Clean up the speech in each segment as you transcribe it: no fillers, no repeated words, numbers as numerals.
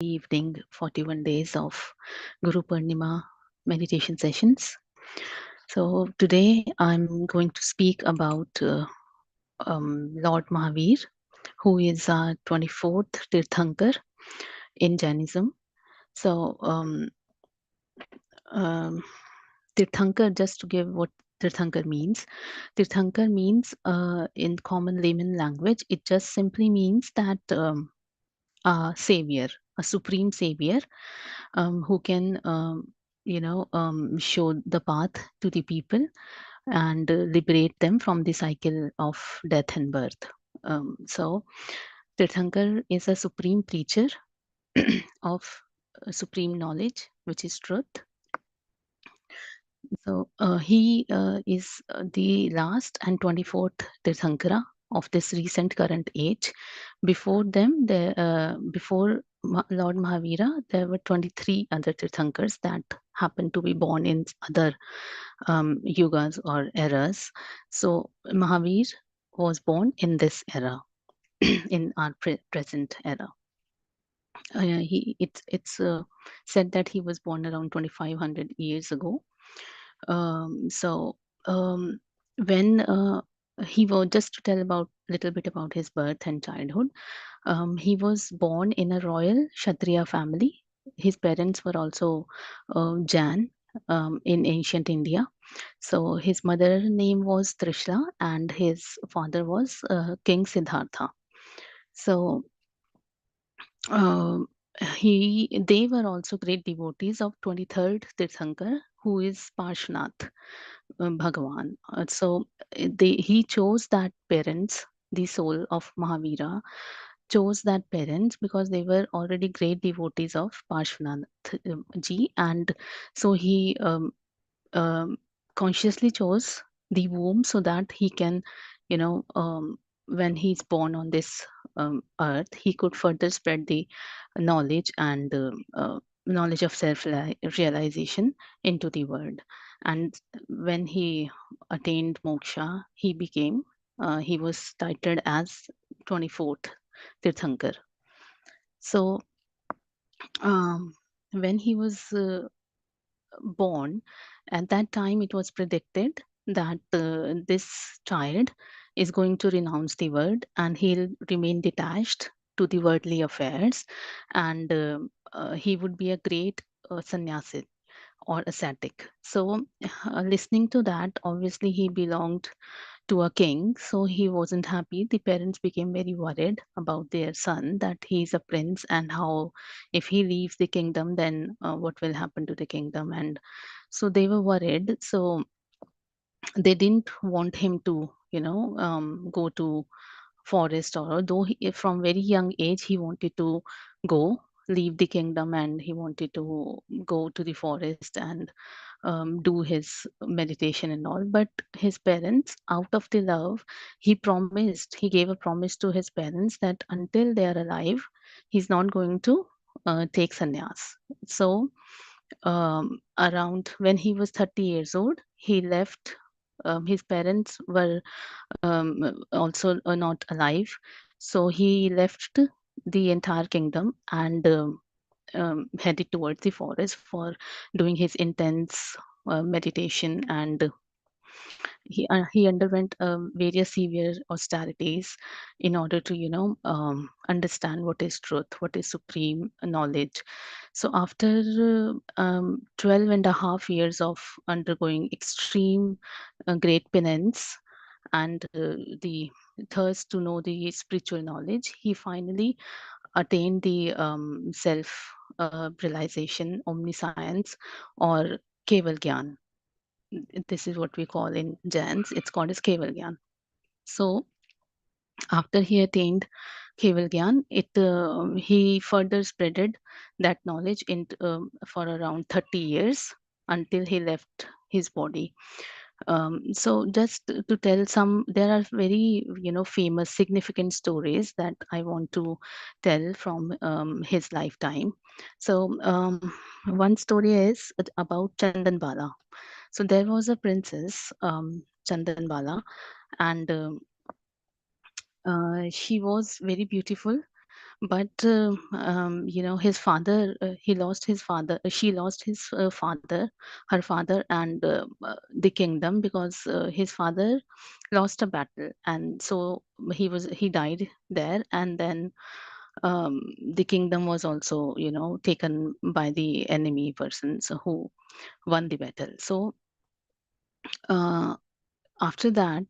evening 41 days of Guru Poornima meditation sessions. So today I'm going to speak about Lord Mahaveer, who is our 24th Tirthankar in Jainism. So um, Tirthankar, just to give what Tirthankar means. Tirthankar means in common layman language, it just simply means that a savior, a supreme savior who can show the path to the people and liberate them from the cycle of death and birth. So Tirthankar is a supreme preacher of supreme knowledge, which is truth. So he is the last and 24th Tirthankara of this recent current age. Before them, before Lord Mahavira, there were 23 other Tirthankars that happened to be born in other yugas or eras. So Mahavir was born in this era, in our present era. It's said that he was born around 2500 years ago. So um, when he was, just to tell about little bit about his birth and childhood, he was born in a royal Kshatriya family. His parents were also Jan in ancient India. So his mother name was Trishla and his father was King Siddhartha. So um, they were also great devotees of 23rd Tirthankar, who is Parshvanath Bhagavan. He chose that parents, the soul of Mahavira, chose that parents because they were already great devotees of Parshvanath ji, and so he um, consciously chose the womb so that he can, you know, when he's born on this earth, he could further spread the knowledge and knowledge of self realization into the world. And when he attained moksha, he was titled as 24th Tirthankar. So when he was born, at that time it was predicted that this child is going to renounce the world and he'll remain detached to the worldly affairs, and he would be a great sannyasi or ascetic. So listening to that, obviously he belonged to a king, so he wasn't happy. The parents became very worried about their son, that he's a prince and how, if he leaves the kingdom, then what will happen to the kingdom. And so they were worried, so they didn't want him to go to forest, or though from very young age he wanted to go leave the kingdom and he wanted to go to the forest and do his meditation and all. But his parents, out of the love, he gave a promise to his parents that until they are alive, he's not going to take sannyas. So around when he was 30 years old, he left. His parents were also not alive, so he left the entire kingdom and headed towards the forest for doing his intense meditation. And he underwent various severe austerities in order to understand what is truth, what is supreme knowledge. So after 12 and a half years of undergoing extreme great penance and the thirst to know the spiritual knowledge, he finally attained the self realization, omniscience, or Keval Gyan. This is what we call in Jains, it's called as Keval Gyan. So after he attained Keval Gyan, he further spreaded that knowledge for around 30 years until he left his body. So just to tell some, there are very famous, significant stories that I want to tell from his lifetime. So one story is about Chandan Bala. So there was a princess, Chandan Bala, and she was very beautiful, But his father, he lost his father, she lost his father, her father, and the kingdom, because his father lost a battle, and so he died there. And then the kingdom was also, taken by the enemy persons who won the battle. So uh, after that,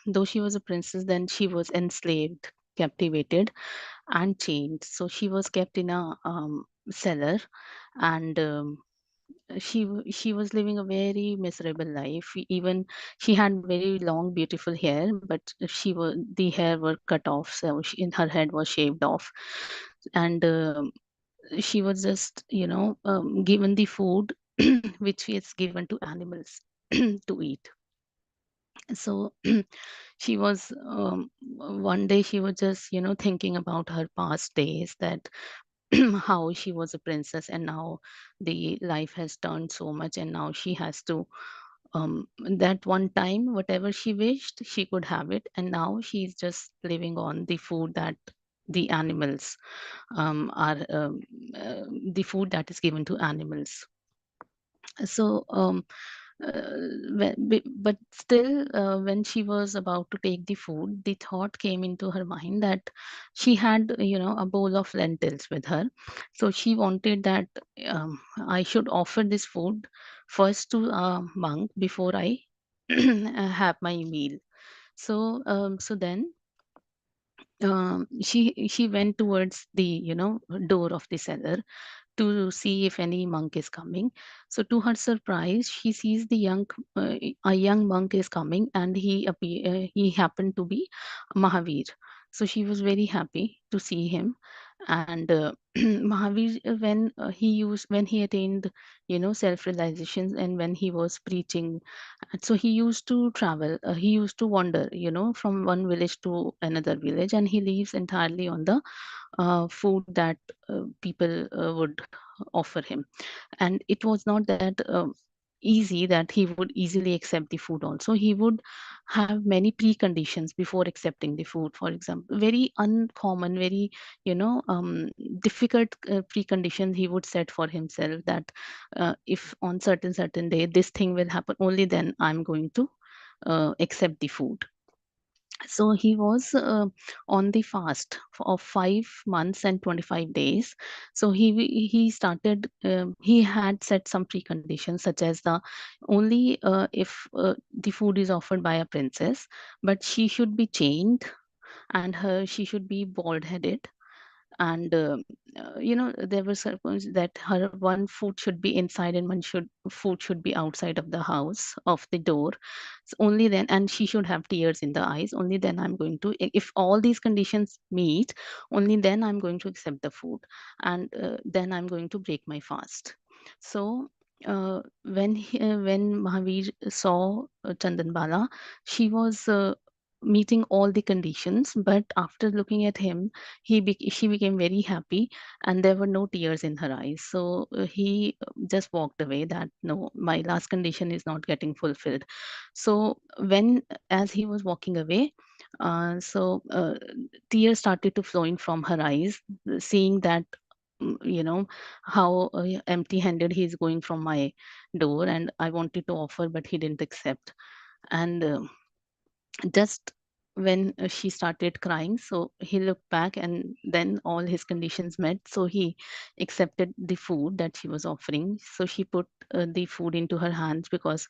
though she was a princess, then she was enslaved, captivated, and chained. So she was kept in a cellar, and she was living a very miserable life. Even she had very long, beautiful hair, but the hair were cut off, so in her head was shaved off, and she was just, given the food which is given to animals to eat. So she was one day she was just, thinking about her past days, that how she was a princess, and now the life has turned so much, and now she has to, that one time whatever she wished she could have it, and now she's just living on the food that the animals are the food that is given to animals. So but still, when she was about to take the food, the thought came into her mind that she had, a bowl of lentils with her. So she wanted that, I should offer this food first to a monk before I have my meal. So then she went towards the, door of the cellar to see if any monk is coming. So to her surprise, she sees a young monk is coming, and he happened to be Mahaveer. So she was very happy to see him. And Mahaveer, when he attained, self realizations, and when he was preaching, and so he used to travel. He used to wander, from one village to another village, and he lives entirely on the food that people would offer him. And it was not that easy that he would easily accept the food. Also, he would have many preconditions before accepting the food. For example, very uncommon, very, difficult preconditions he would set for himself, that if on certain day this thing will happen, only then I'm going to accept the food. So he was on the fast of 5 months and 25 days. So he started, he had set some preconditions, such as the only if the food is offered by a princess, but she should be chained, and she should be bald headed, and there were circles that her one foot should be inside, and foot should be outside of the house of the door. So only then, and she should have tears in the eyes, only then I'm going to, if all these conditions meet, only then I'm going to accept the food, and then I'm going to break my fast. So when Mahavir saw Chandanbala, she was meeting all the conditions, but after looking at him, she became very happy, and there were no tears in her eyes. So he just walked away, that no, my last condition is not getting fulfilled. So when, as he was walking away, tears started to flowing from her eyes, seeing that, how empty handed he is going from my door, and I wanted to offer, but he didn't accept. And just when she started crying, so he looked back, and then all his conditions met, so he accepted the food that she was offering. So she put the food into her hands, because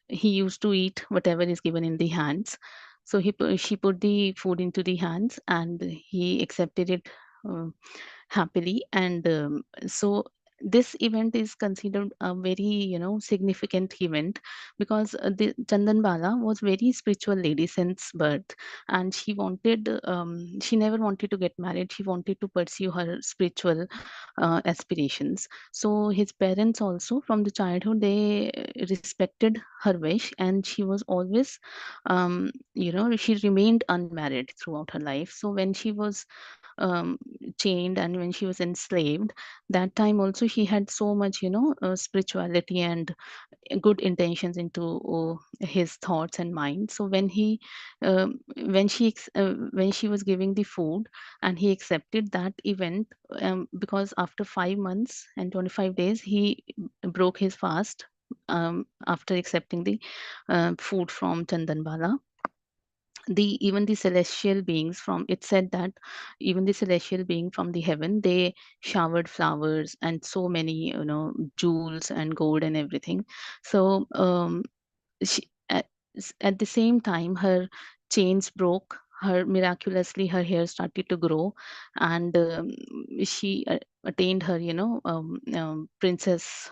he used to eat whatever is given in the hands. So she put the food into the hands, and he accepted it uh, happily. And so this event is considered a very, significant event, because the Chandan Bala was very spiritual lady since birth, and she never wanted to get married. She wanted to pursue her spiritual aspirations. So his parents also, from the childhood, they respected her wish, and she was always, she remained unmarried throughout her life. So when she was um, chained and when she was enslaved, that time also she had so much, spirituality and good intentions into his thoughts and mind. So when she was giving the food and he accepted that event, because after 5 months and 25 days he broke his fast, after accepting the food from Chandanbala. Even the celestial beings from it said that even the celestial being from the heaven, they showered flowers and so many, jewels and gold and everything. So she at the same time her chains broke, her miraculously her hair started to grow, and she attained her, princess.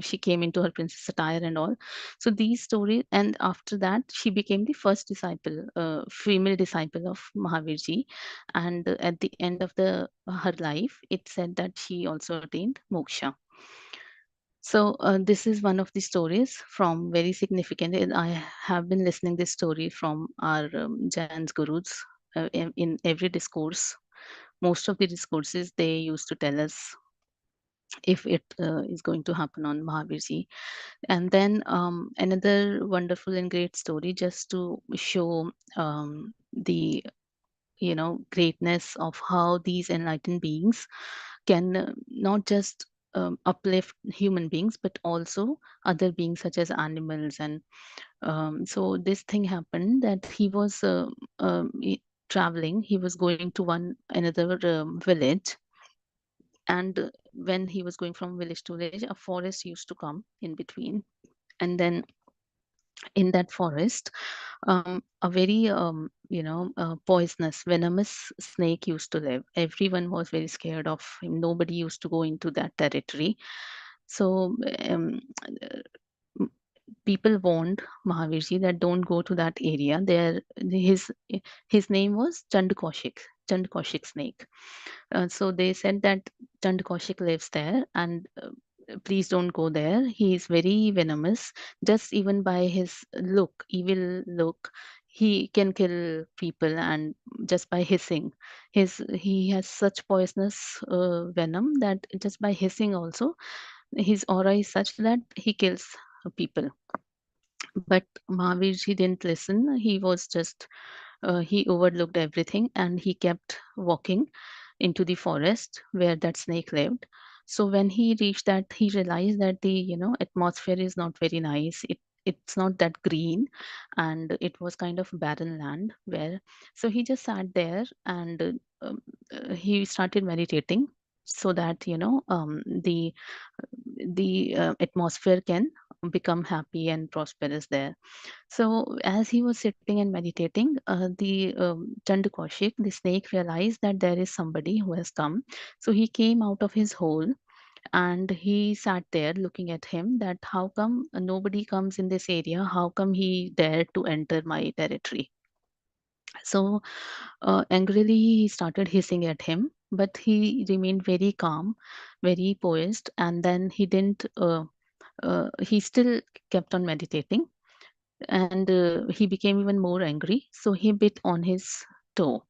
She came into her princess attire and all. So these stories, and after that she became the first disciple, female disciple of Mahavir ji. And at the end of the her life, it said that she also attained moksha. So this is one of the stories from very significant. And I have been listening this story from our Jain's gurus in every discourse. Most of the discourses they used to tell us if it is going to happen on Mahavirji. And then another wonderful and great story just to show the greatness of how these enlightened beings can not just uplift human beings but also other beings such as animals. And so this thing happened that he was traveling, he was going to one another village. And when he was going from village to village, a forest used to come in between. And then in that forest, a very poisonous, venomous snake used to live. Everyone was very scared of him. Nobody used to go into that territory. So m- people warned Mahavirji that don't go to that area. There, his name was Chand Kaushik snake. So they said that Chand Kaushik lives there, and please don't go there. He is very venomous. Just even by his look, evil look, he can kill people, and just by hissing, he has such poisonous venom that just by hissing also, his aura is such that he kills people. But Mahavir didn't listen. He was just he overlooked everything and he kept walking into the forest where that snake lived. So when he reached that, he realized that the atmosphere is not very nice. It's not that green, and it was kind of barren land where. So he just sat there and he started meditating so that the atmosphere can become happy and prosperous there. So as he was sitting and meditating, the Chand Kaushik, the snake, realized that there is somebody who has come. So he came out of his hole and he sat there looking at him. That how come nobody comes in this area? How come he dared to enter my territory? So angrily he started hissing at him, but he remained very calm, very poised, and then he didn't. He still kept on meditating, and he became even more angry. So he bit on his toe,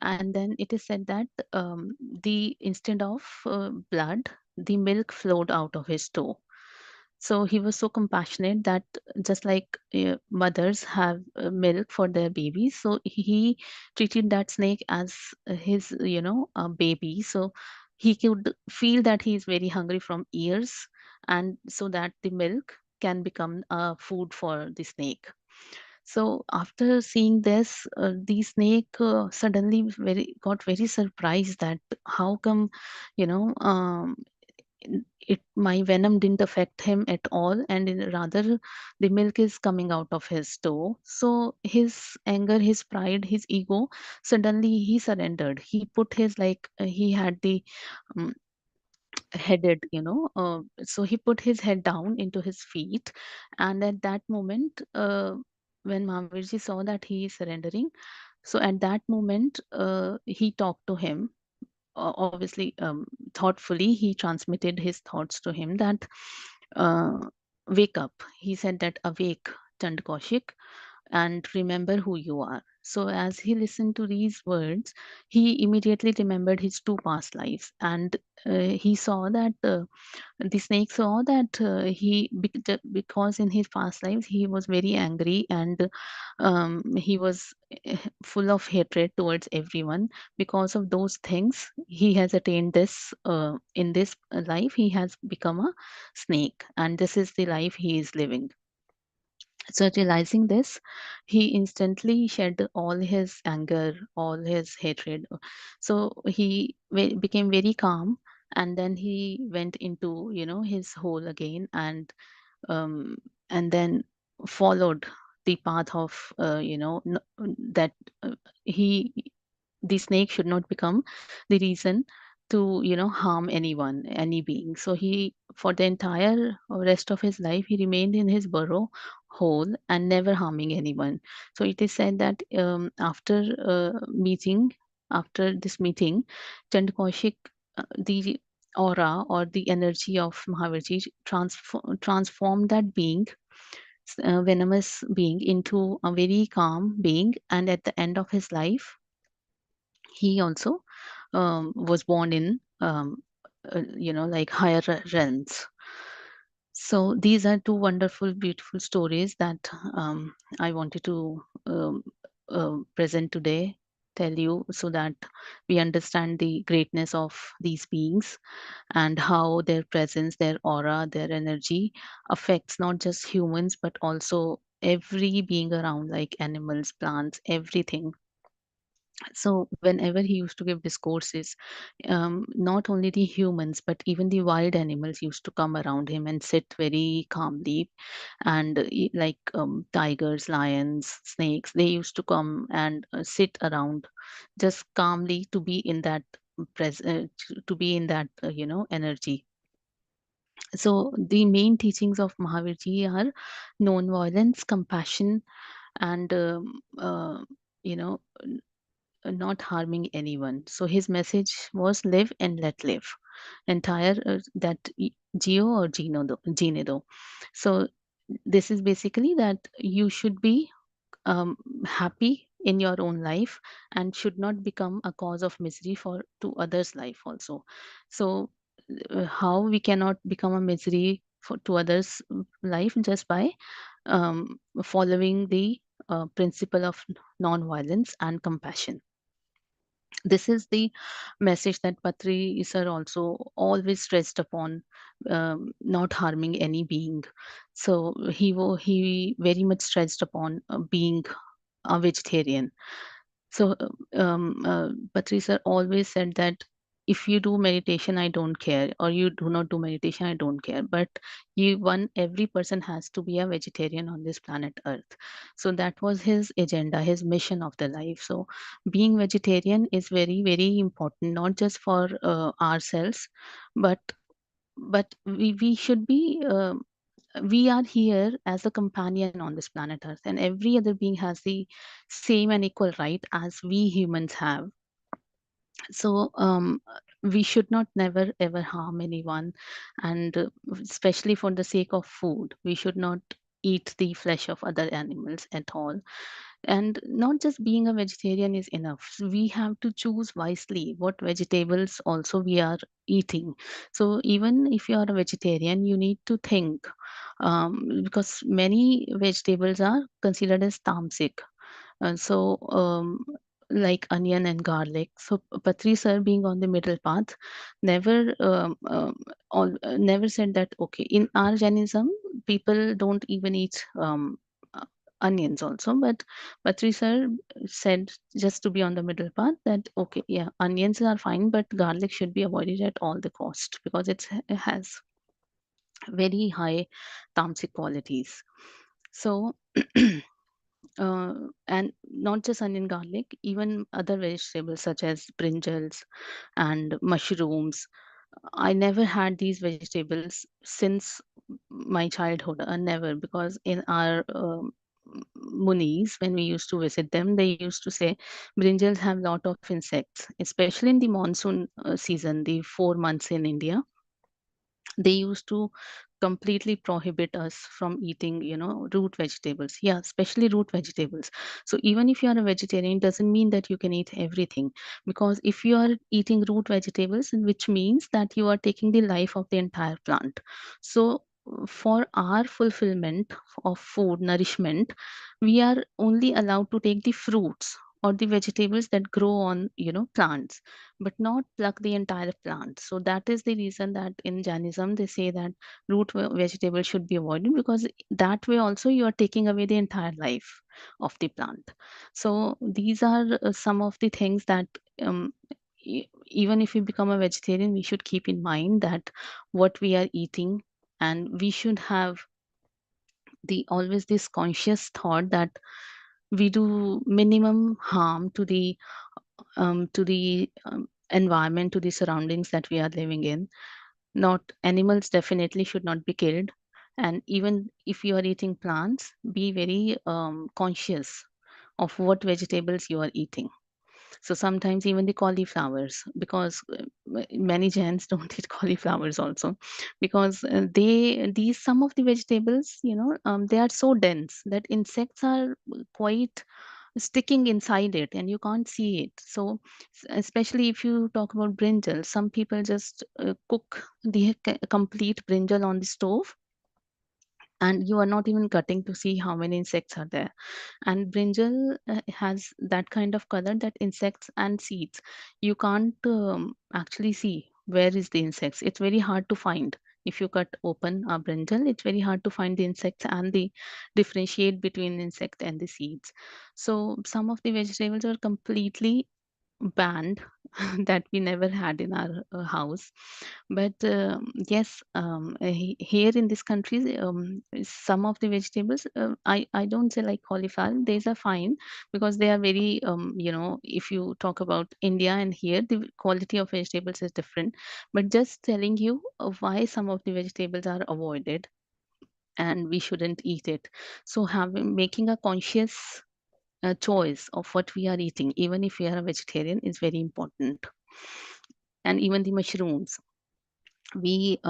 and then it is said that the instead of blood, the milk flowed out of his toe. So he was so compassionate that just like mothers have milk for their babies, so he treated that snake as his baby. So he could feel that he is very hungry from ears, and so that the milk can become food for the snake. So after seeing this, the snake suddenly got very surprised that how come, you know, it my venom didn't affect him at all, and rather the milk is coming out of his toe. So his anger, his pride, his ego, suddenly he surrendered. He put his he had the um, headed, so he put his head down into his feet, and at that moment, when Mahavirji saw that he is surrendering, so at that moment, he talked to him. Obviously, thoughtfully, he transmitted his thoughts to him that uh, wake up. He said that awake, Chand Kaushik. and remember who you are. So, as he listened to these words, he immediately remembered his two past lives, and he saw that the snake saw that because in his past lives he was very angry, and he was full of hatred towards everyone. Because of those things, he has attained this in this life. He has become a snake, and this is the life he is living. So, realizing this, he instantly shed all his anger, all his hatred. So, he became very calm, and then he went into, his hole again, um, and then followed the path of, that he the snake should not become the reason to harm anyone, any being. So he, for the entire rest of his life, he remained in his burrow hole and never harming anyone. So it is said that after this meeting, Chandakaushik, the aura or the energy of Mahavirji transformed that being, venomous being, into a very calm being. And at the end of his life, he also was born in like higher realms. So these are two wonderful, beautiful stories that I wanted to present today, tell you, so that we understand the greatness of these beings, and how their presence, their aura, their energy affects not just humans but also every being around, like animals, plants, everything. So whenever he used to give discourses, not only the humans but even the wild animals used to come around him and sit very calmly, and like tigers, lions, snakes, they used to come and sit around just calmly, to be in that to be in that energy. So the main teachings of Mahavirji are non-violence, compassion, and you know not harming anyone. So his message was live and let live. Entire Geo or Gene do. So this is basically that you should be happy in your own life, and should not become a cause of misery for to others' life also. So how we cannot become a misery to others' life? Just by following the principle of non-violence and compassion. This is the message that Patri sir also always stressed upon, not harming any being. So he very much stressed upon being a vegetarian. So Patri sir always said that if you do meditation, I don't care, or you do not do meditation, I don't care. But every person has to be a vegetarian on this planet Earth. So that was his agenda, his mission of the life. So being vegetarian is very, very important, not just for ourselves, but we should be. We are here as a companion on this planet Earth, and every other being has the same and equal right as we humans have. So we should not never ever harm anyone, and especially for the sake of food, we should not eat the flesh of other animals at all. And not just being a vegetarian is enough. We have to choose wisely what vegetables also we are eating. So even if you are a vegetarian, you need to think, because many vegetables are considered as tamasic. So, like onion and garlic. So, Patri sir, being on the middle path, never never said that, okay, in our Jainism, people don't even eat uh, onions also. But Patri sir said, just to be on the middle path, that okay, yeah, onions are fine, but garlic should be avoided at all the cost, because it has very high tamasic qualities. So and not just onion, garlic, even other vegetables such as brinjals and mushrooms. I never had these vegetables since my childhood, never, because in our munis, when we used to visit them, they used to say brinjals have lot of insects, especially in the monsoon season, the 4 months in India. They used to completely prohibit us from eating, root vegetables. Yeah, especially root vegetables. So even if you are a vegetarian, it doesn't mean that you can eat everything, because if you are eating root vegetables, which means that you are taking the life of the entire plant. So for our fulfillment of food nourishment, we are only allowed to take the fruits or the vegetables that grow on, plants, but not pluck the entire plant. So that is the reason that in Jainism they say that vegetables should be avoided, because that way also you are taking away the entire life of the plant. So these are some of the things that, even if we become a vegetarian, we should keep in mind that what we are eating, and we should have the always this conscious thought that we do minimum harm to the environment, to the surroundings that we are living in. Not animals definitely should not be killed, and even if you are eating plants, be very conscious of what vegetables you are eating. So sometimes even the cauliflowers, because many Jains don't eat cauliflowers also, because these some of the vegetables, they are so dense that insects are quite sticking inside it and you can't see it. So especially if you talk about brinjal, some people just cook the complete brinjal on the stove, and you are not even cutting to see how many insects are there. And brinjal has that kind of color that insects and seeds, you can't actually see where is the insects. It's very hard to find. If you cut open a brinjal, it's very hard to find the insects and the differentiate between insect and the seeds. So some of the vegetables are completely banned that we never had in our house. But yes, here in this country, some of the vegetables, I don't say like cauliflower, these are fine, because they are very, if you talk about India and here, the quality of vegetables is different. But just telling you why some of the vegetables are avoided and we shouldn't eat it. So having making a conscious choice of what we are eating, even if we are a vegetarian, is very important. And even the mushrooms, we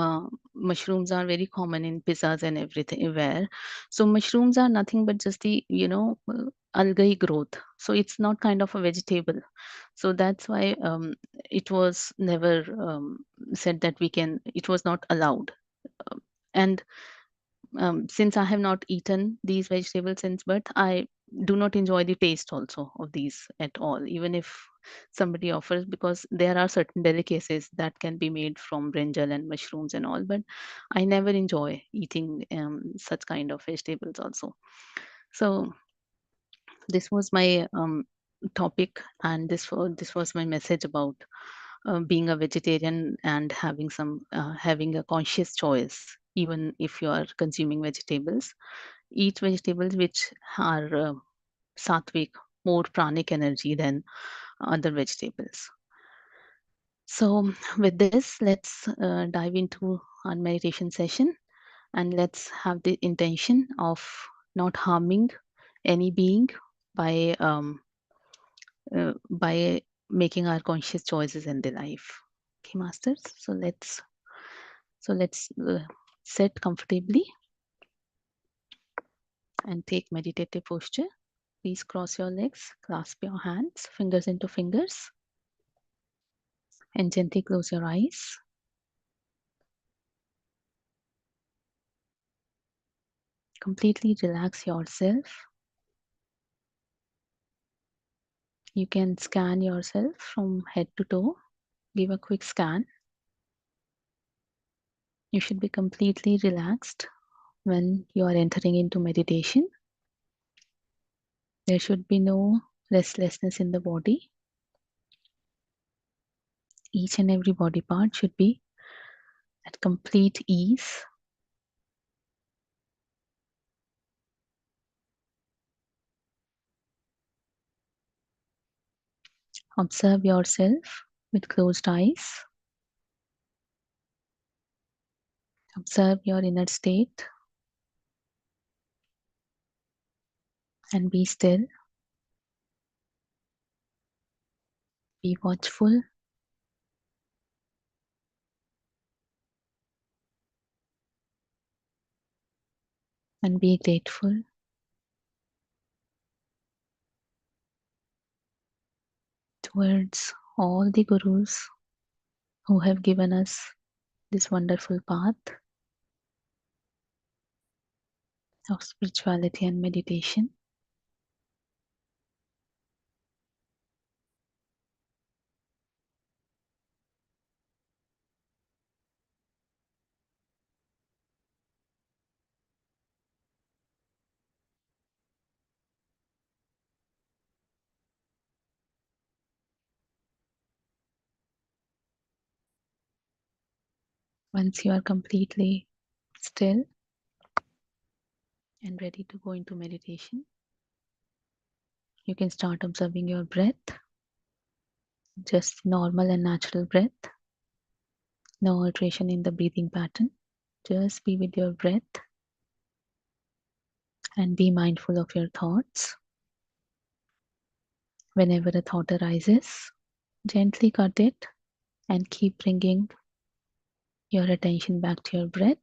mushrooms are very common in pizzas and everything where. So mushrooms are nothing but just the, algae growth. So it's not kind of a vegetable. So that's why it was never said that we can, it was not allowed. And since I have not eaten these vegetables since birth, I do not enjoy the taste also of these at all, even if somebody offers, because there are certain delicacies that can be made from brinjal and mushrooms and all, but I never enjoy eating such kind of vegetables also. So this was my topic, and this was my message about being a vegetarian and having a conscious choice, even if you are consuming vegetables. Eat vegetables which are sattvic, more pranic energy than other vegetables. So with this, let's dive into our meditation session, and let's have the intention of not harming any being by by making our conscious choices in the life. Okay, masters. So let's sit comfortably and take meditative posture. Please cross your legs, clasp your hands, fingers into fingers, and gently close your eyes. Completely relax yourself. You can scan yourself from head to toe. Give a quick scan. You should be completely relaxed when you are entering into meditation. There should be no restlessness in the body. Each and every body part should be at complete ease. Observe yourself with closed eyes. Observe your inner state and be still. Be watchful. and be grateful towards all the gurus who have given us this wonderful path of spirituality and meditation. Once you are completely still and ready to go into meditation, you can start observing your breath, just normal and natural breath, no alteration in the breathing pattern. Just be with your breath and be mindful of your thoughts. Whenever a thought arises, gently cut it and keep bringing your attention back to your breath.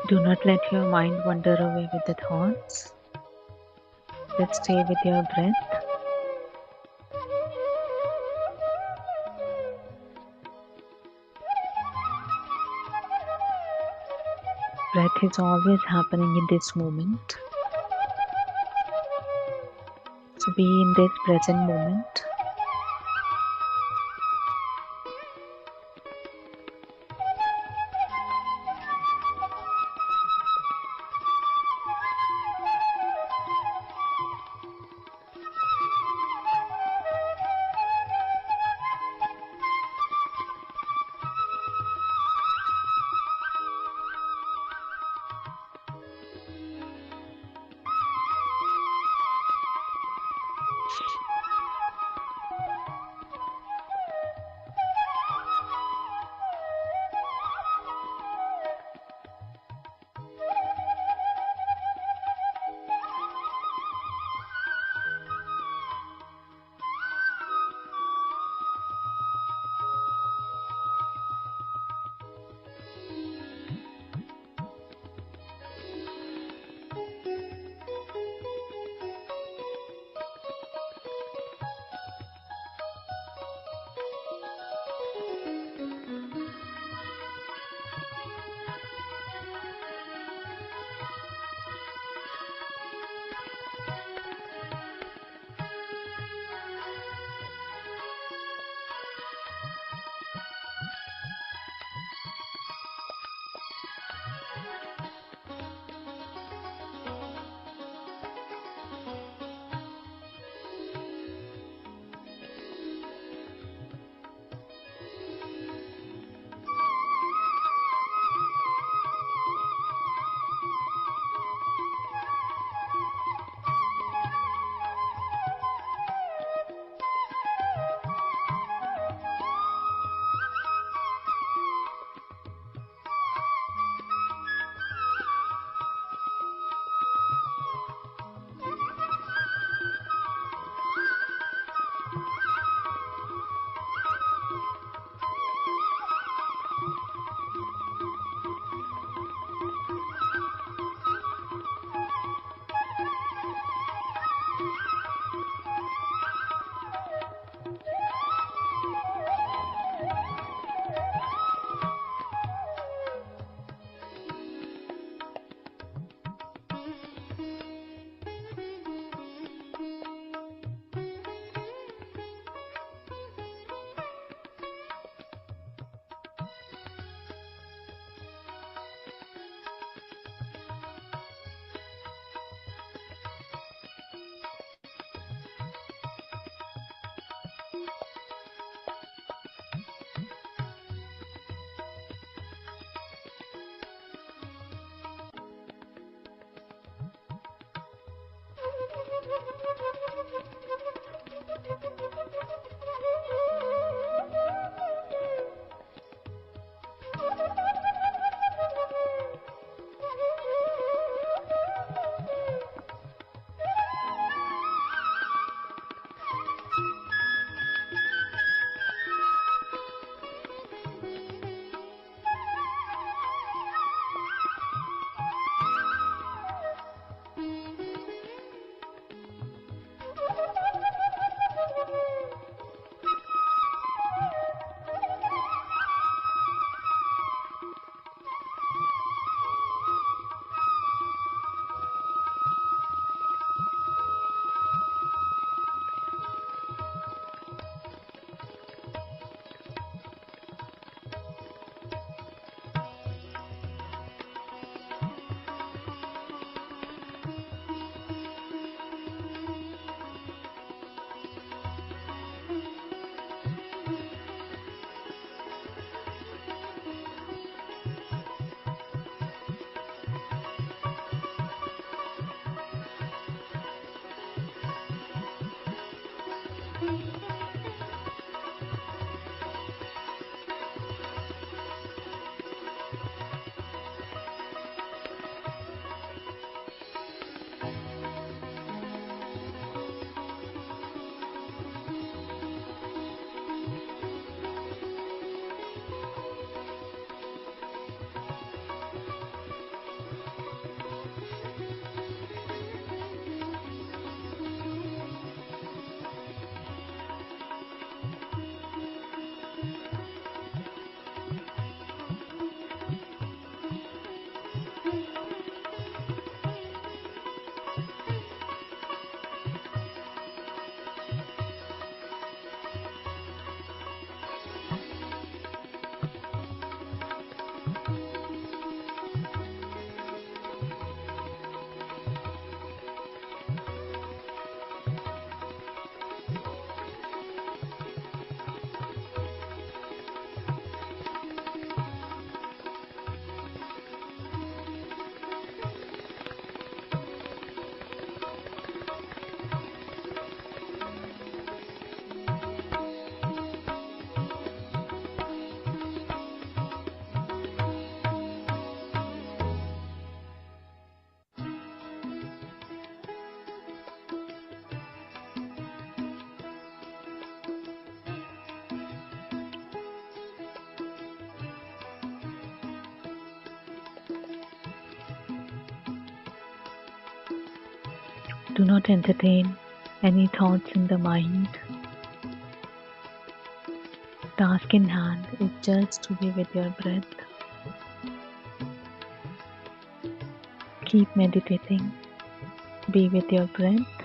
Do not let your mind wander away with the thoughts. Let's stay with your breath. Breath is always happening in this moment. So be in this present moment. Do not entertain any thoughts in the mind. Task in hand is just to be with your breath. Keep meditating. Be with your breath.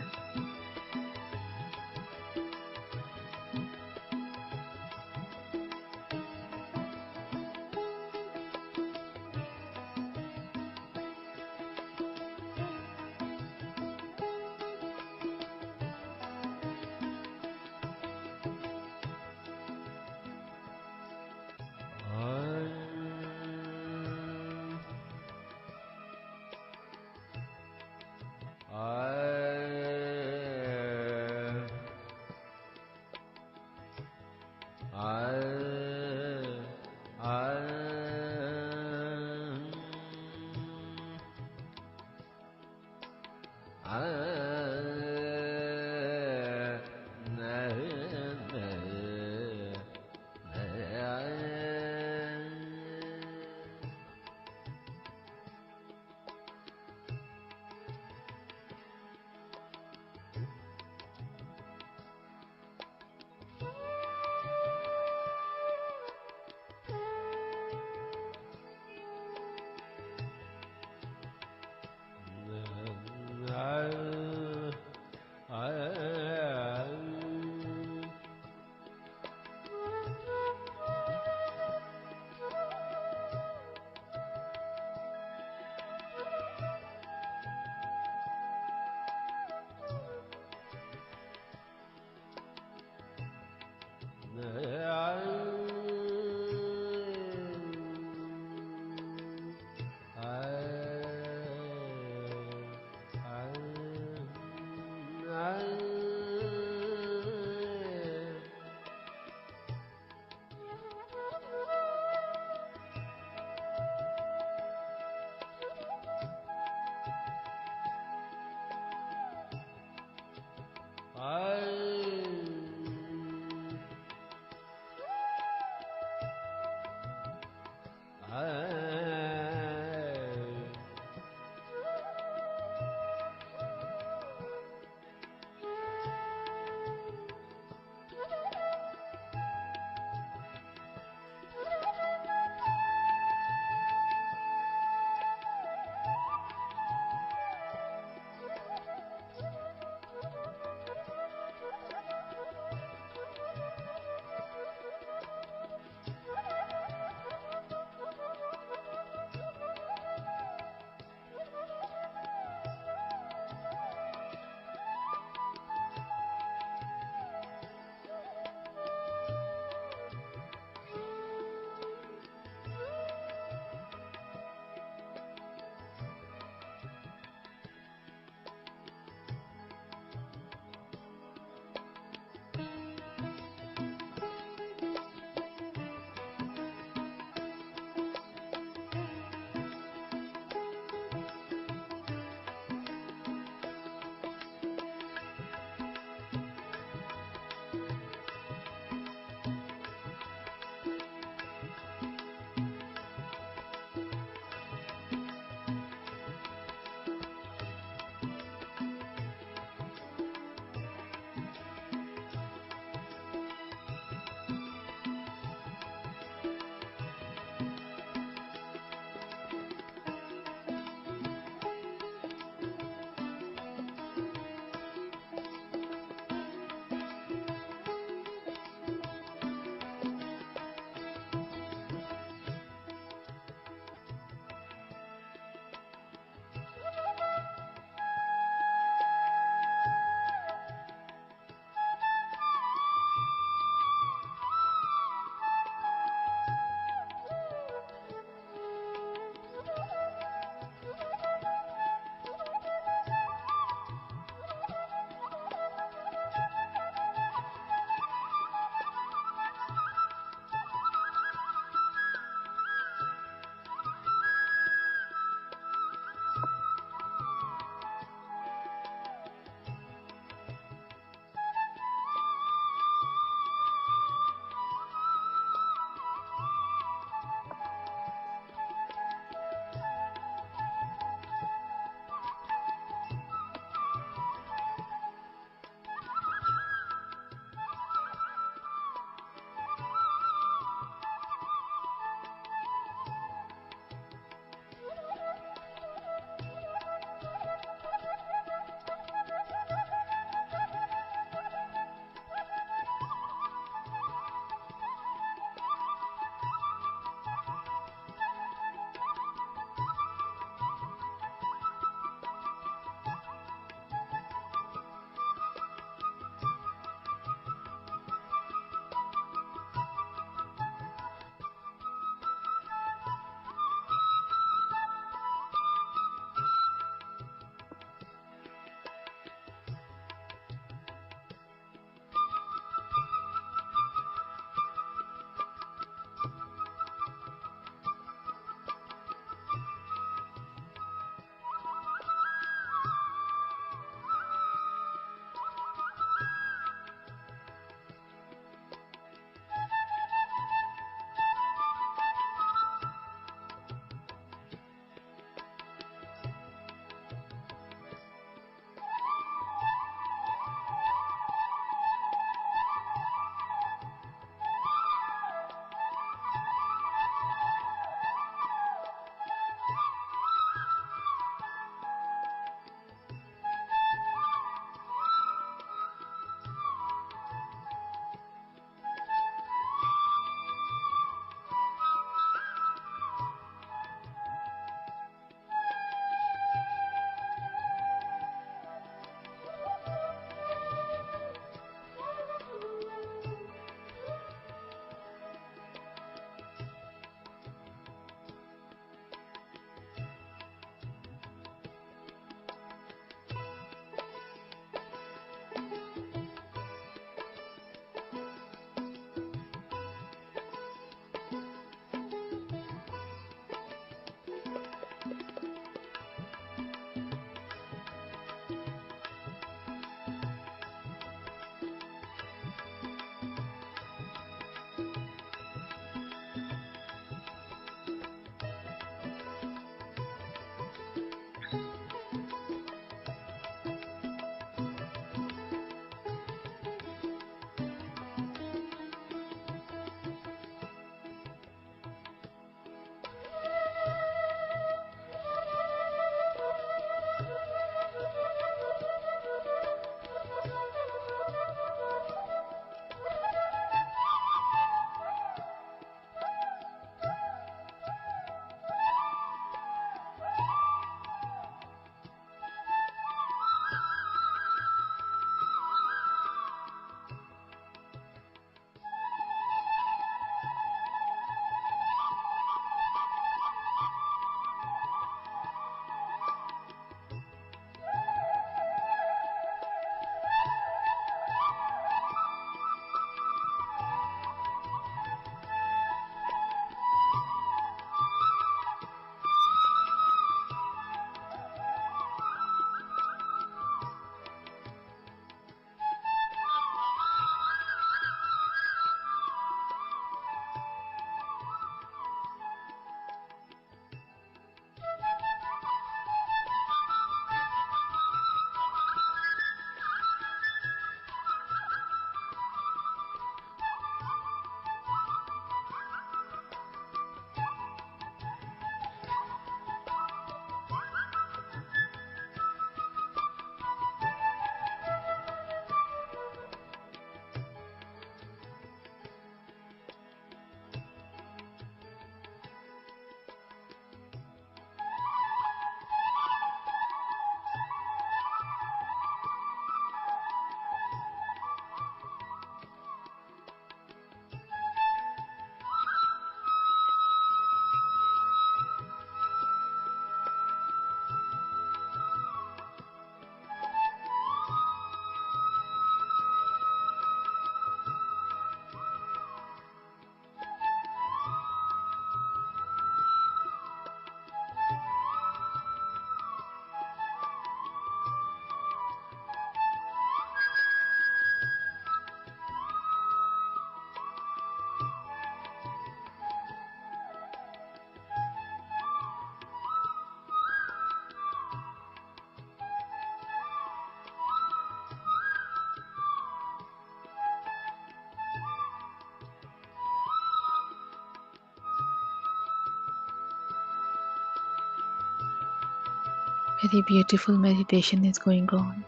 Very beautiful meditation is going on.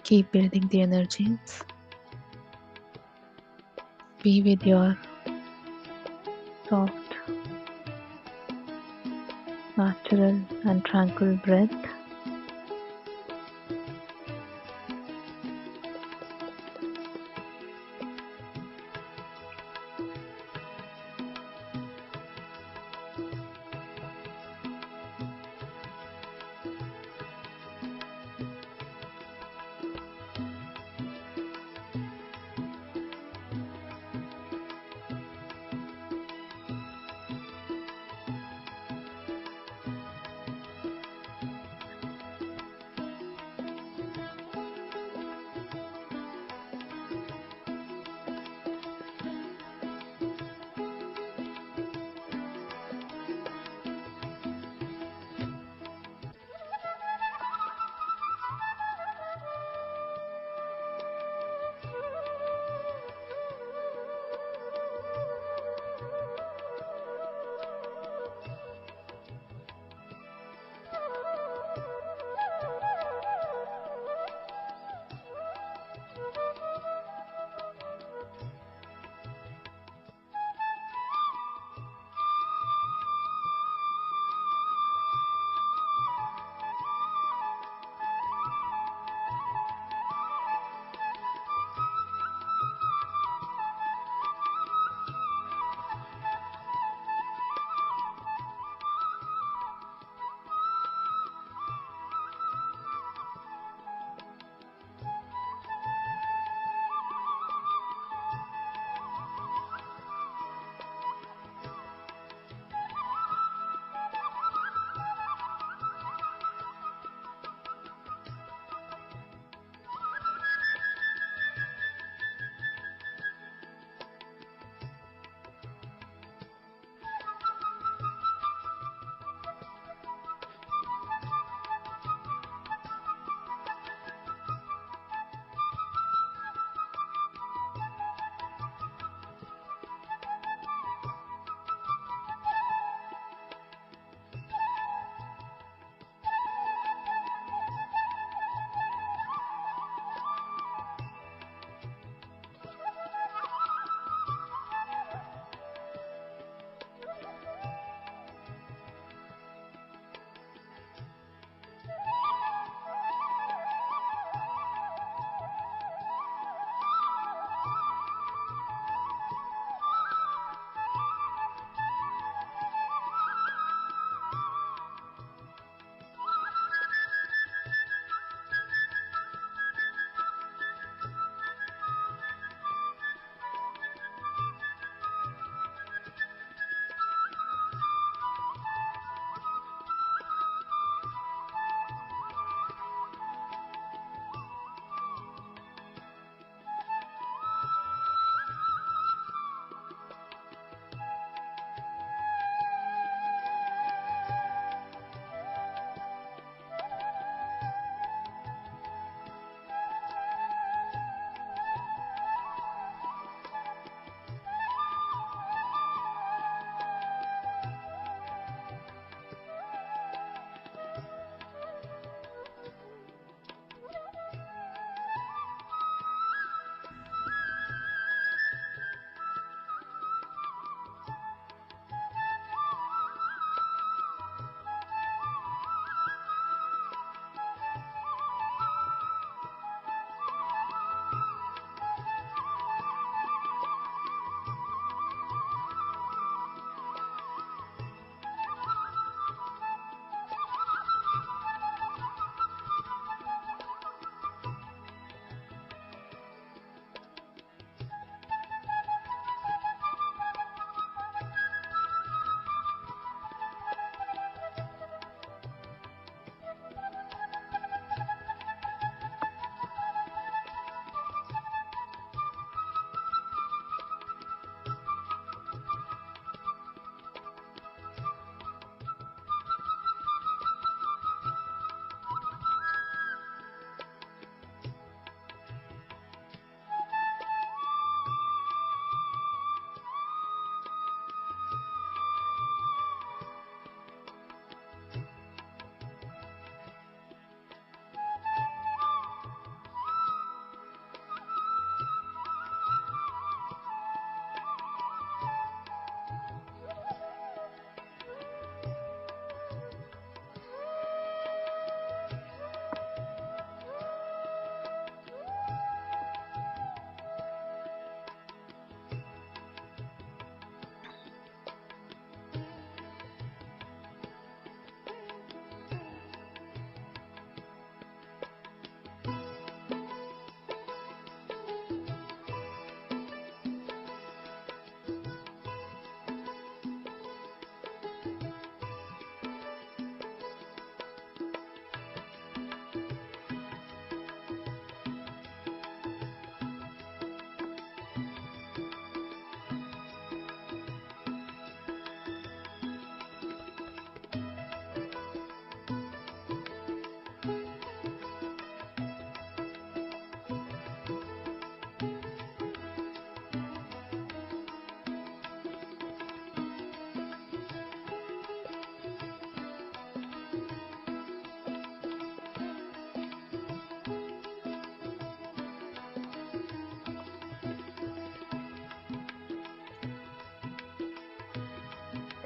Keep building the energies. Be with your soft, natural, and tranquil breath.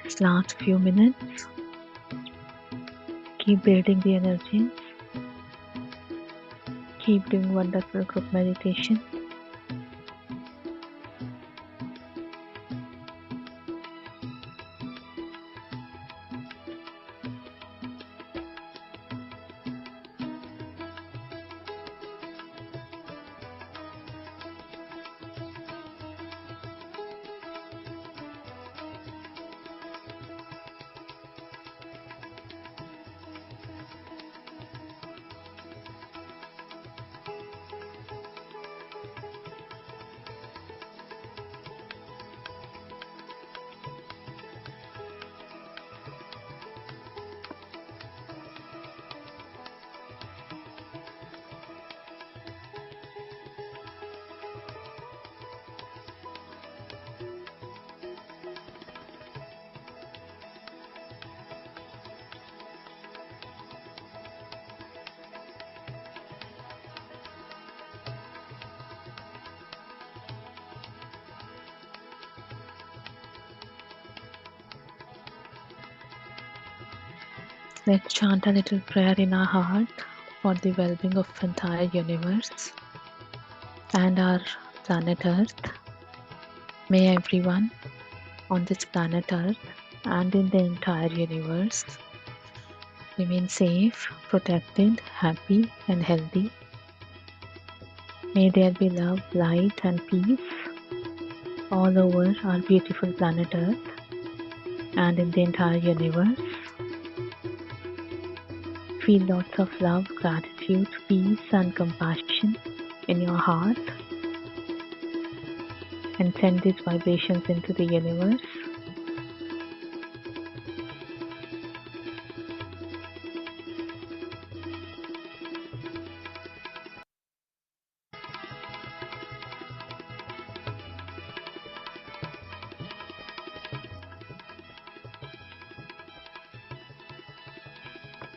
This last few minutes, keep building the energy. Keep doing wonderful group meditation. Let's chant a little prayer in our heart for the well-being of entire universe and our planet Earth. May everyone on this planet Earth and in the entire universe remain safe, protected, happy and healthy. May there be love, light and peace all over our beautiful planet Earth and in the entire universe. Feel lots of love, gratitude, peace and compassion in your heart and send these vibrations into the universe.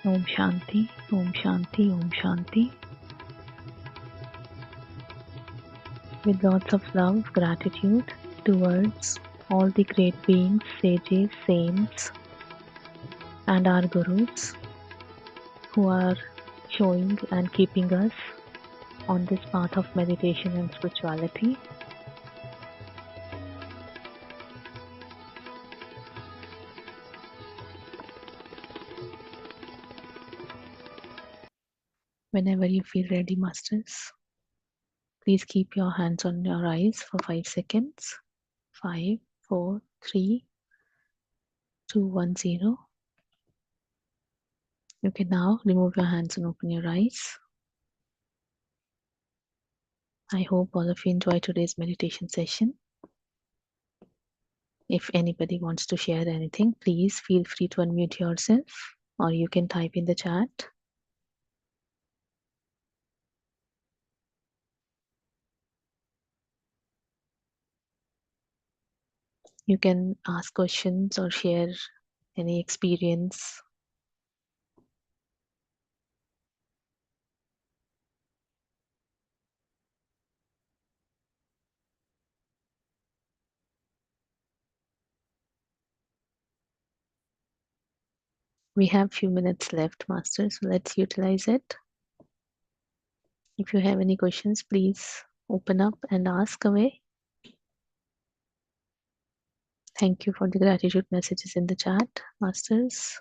Om Shanti, Om Shanti, Om Shanti. With lots of love, gratitude towards all the great beings, sages, saints and our gurus who are showing and keeping us on this path of meditation and spirituality. Whenever you feel ready, Masters, please keep your hands on your eyes for 5 seconds. 5, 4, 3, 2, 1, 0. You can now remove your hands and open your eyes. I hope all of you enjoy today's meditation session. If anybody wants to share anything, please feel free to unmute yourself or you can type in the chat. You can ask questions or share any experience. We have few minutes left, Masters, so let's utilize it. If you have any questions, please open up and ask away. Thank you for the gratitude messages in the chat, Masters.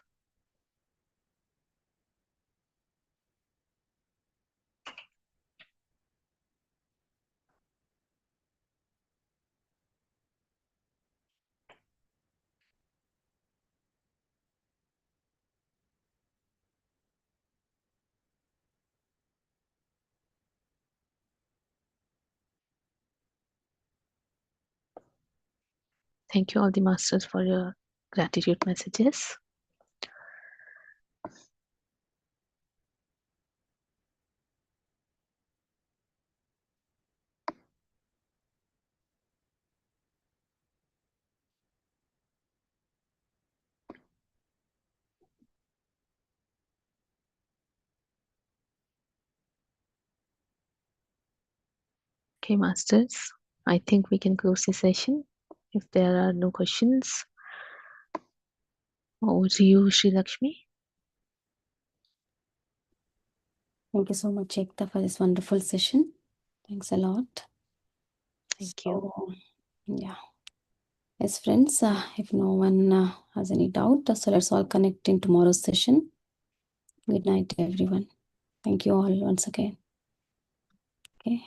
Thank you all the Masters for your gratitude messages. Okay, Masters, I think we can close the session if there are no questions. Over to you, Sri Lakshmi. Thank you so much, Ekta, for this wonderful session. Thanks a lot. Thank you. Yeah. Yes, friends, if no one has any doubt, so let's all connect in tomorrow's session. Good night, everyone. Thank you all once again. Okay.